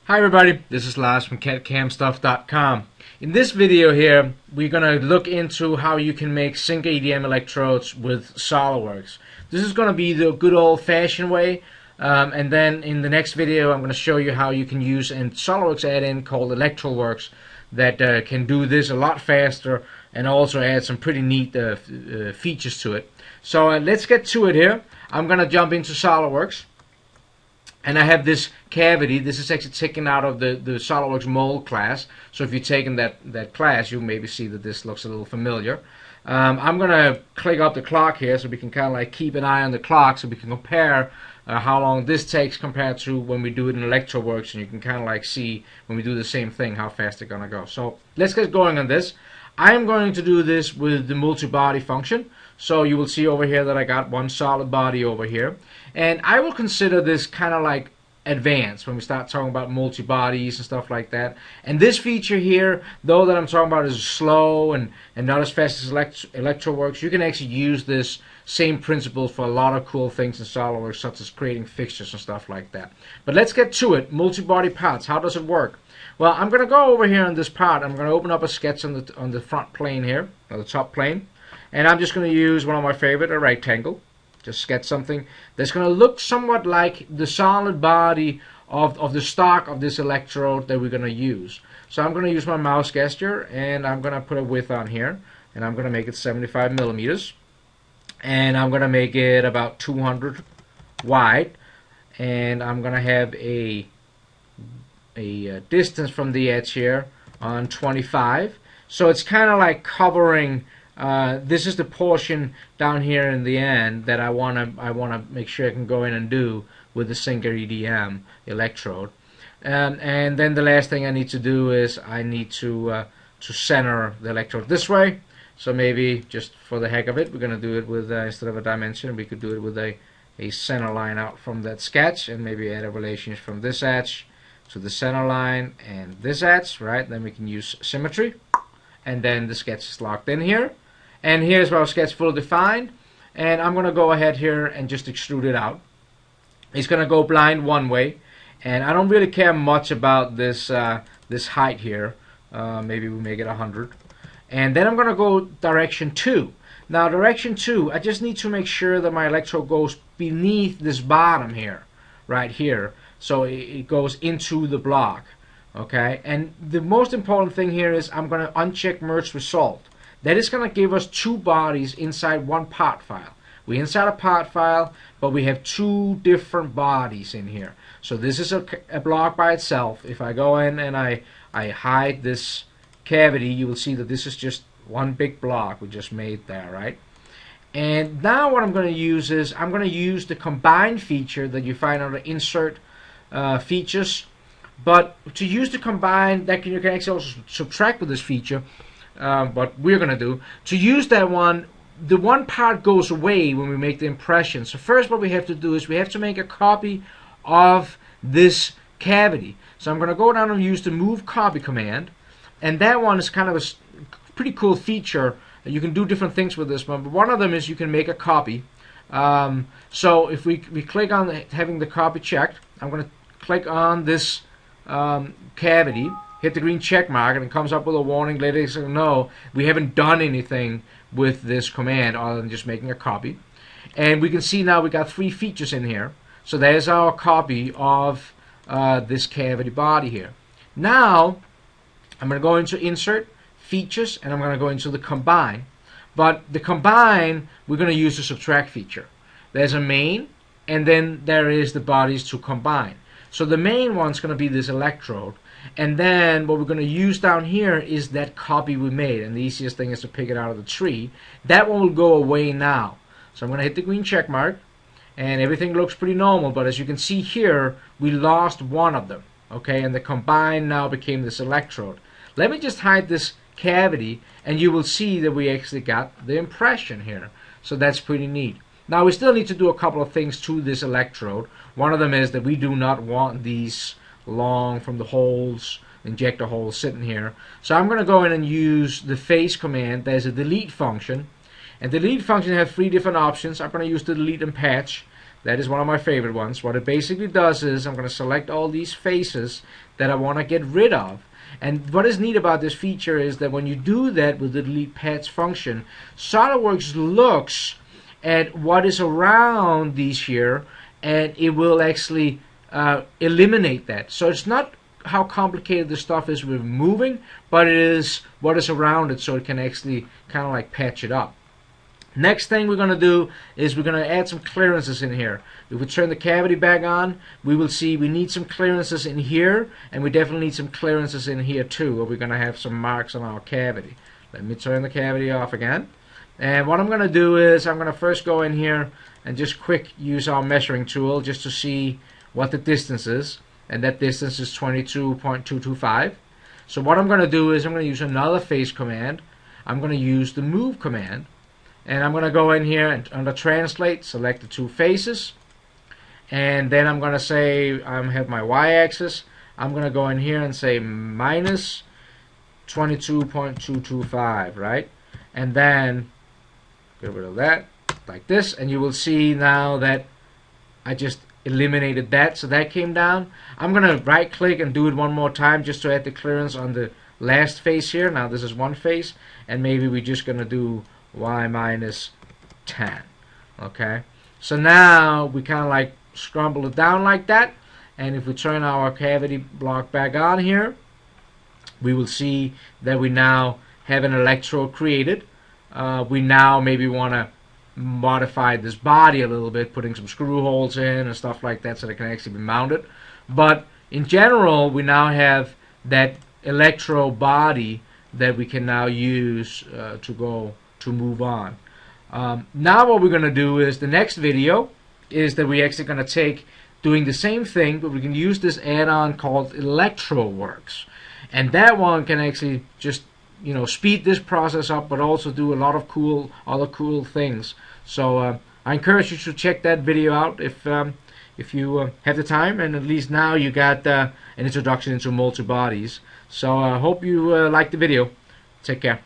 Hi everybody, this is Lars from CADCAMstuff.com. In this video here, we're going to look into how you can make single EDM electrodes with SOLIDWORKS. This is going to be the good old-fashioned way, and then in the next video I'm going to show you how you can use a SOLIDWORKS add-in called Electrode that can do this a lot faster and also add some pretty neat features to it. So let's get to it here. I'm going to jump into SOLIDWORKS. And I have this cavity. This is actually taken out of the SOLIDWORKS mold class. So if you've taken that class, you'll maybe see that this looks a little familiar. I'm going to click up the clock here so we can kind of like keep an eye on the clock so we can compare how long this takes compared to when we do it in Electroworks, and you can kind of like see when we do the same thing how fast they're going to go. So let's get going on this. I am going to do this with the multi-body function. So you will see over here that I got one solid body over here. And I will consider this kind of like advanced when we start talking about multi-bodies and stuff like that. And this feature here, though that I'm talking about is slow and not as fast as Electroworks, you can actually use this same principle for a lot of cool things in SOLIDWORKS, such as creating fixtures and stuff like that. But let's get to it. Multi-body parts, how does it work? Well, I'm going to go over here on this part. I'm going to open up a sketch on the front plane here, or the top plane. And I'm just going to use one of my favorite, a rectangle. Just sketch something that's going to look somewhat like the solid body of the stock of this electrode that we're going to use. So I'm going to use my mouse gesture, and I'm going to put a width on here, and I'm going to make it 75 millimeters. And I'm going to make it about 200 wide, and I'm going to have a distance from the edge here on 25. So it's kind of like covering. This is the portion down here in the end that I wanna make sure I can go in and do with the single EDM electrode. And then the last thing I need to do is I need to center the electrode this way. So maybe just for the heck of it, we're gonna do it with instead of a dimension, we could do it with a center line out from that sketch, and maybe add a relationship from this edge to the center line and this edge, right? Then we can use symmetry, and then the sketch is locked in here. And here's our sketch fully defined, and I'm going to go ahead here and just extrude it out. It's going to go blind one way, and I don't really care much about this this height here. Maybe we make it 100. And then I'm going to go direction 2. Now direction 2, I just need to make sure that my electrode goes beneath this bottom here, right here, so it goes into the block. Okay, and the most important thing here is I'm going to uncheck merge result. That is going to give us two bodies inside one part file. We're inside a part file, but we have two different bodies in here. So this is a block by itself. If I go in and I hide this cavity, you will see that this is just one big block we just made there, right? And now what I'm going to use is I'm going to use the combine feature that you find under insert features. But to use the combine, you can actually also subtract with this feature. What we're going to do, to use that one, the one part goes away when we make the impression. So first what we have to do is we have to make a copy of this cavity. So I'm going to go down and use the move copy command, and that one is kind of a pretty cool feature. You can do different things with this one, but one of them is you can make a copy. So if we click on having the copy checked, I'm going to click on this cavity, hit the green check mark, and it comes up with a warning later saying no, we haven't done anything with this command other than just making a copy. And we can see now we got 3 features in here. So there's our copy of this cavity body here. Now I'm going to go into insert features, and I'm going to go into the combine. But the combine, we're going to use the subtract feature. There's a main, and then there is the bodies to combine. So the main one's going to be this electrode, and then what we're going to use down here is that copy we made, and the easiest thing is to pick it out of the tree. That one will go away now. So I'm going to hit the green check mark, and everything looks pretty normal, but as you can see here, we lost one of them, okay, and the combine now became this electrode. Let me just hide this cavity, and you will see that we actually got the impression here. So that's pretty neat. Now we still need to do a couple of things to this electrode. One of them is that we do not want these long from the holes, injector holes sitting here. So I'm going to go in and use the face command. There's a delete function, and the delete function has 3 different options. I'm going to use the delete and patch. That is one of my favorite ones. What it basically does is I'm going to select all these faces that I want to get rid of. And what is neat about this feature is that when you do that with the delete paths function, SOLIDWORKS looks at what is around these here, and it will actually eliminate that. So it's not how complicated the stuff is with moving, but it is what is around it, so it can actually kind of like patch it up. Next thing we're going to do is we're going to add some clearances in here. If we turn the cavity back on, we will see we need some clearances in here, and we definitely need some clearances in here too, or we're going to have some marks on our cavity. Let me turn the cavity off again. And what I'm going to do is I'm going to first go in here and just quick use our measuring tool just to see what the distance is. And that distance is 22.225. So what I'm going to do is I'm going to use another face command. I'm going to use the move command. And I'm going to go in here and under translate, select the two faces. And then I'm going to say I have my y-axis. I'm going to go in here and say minus 22.225, right? And then get rid of that like this. And you will see now that I just eliminated that. So that came down. I'm going to right click and do it one more time just to add the clearance on the last face here. Now this is one face. And maybe we're just going to do y minus 10. Okay, so now we kind of like scrumble it down like that, and if we turn our cavity block back on here, we will see that we now have an electrode created. We now maybe want to modify this body a little bit, putting some screw holes in and stuff like that so they can actually be mounted. But in general, we now have that electrode body that we can now use to move on. Now what we're going to do is the next video is that we're actually going to take doing the same thing, but we can use this add-on called Electroworks, and that one can actually just speed this process up, but also do a lot of other cool things. So I encourage you to check that video out if you have the time, and at least now you got an introduction into multi-bodies. So I hope you like the video. Take care.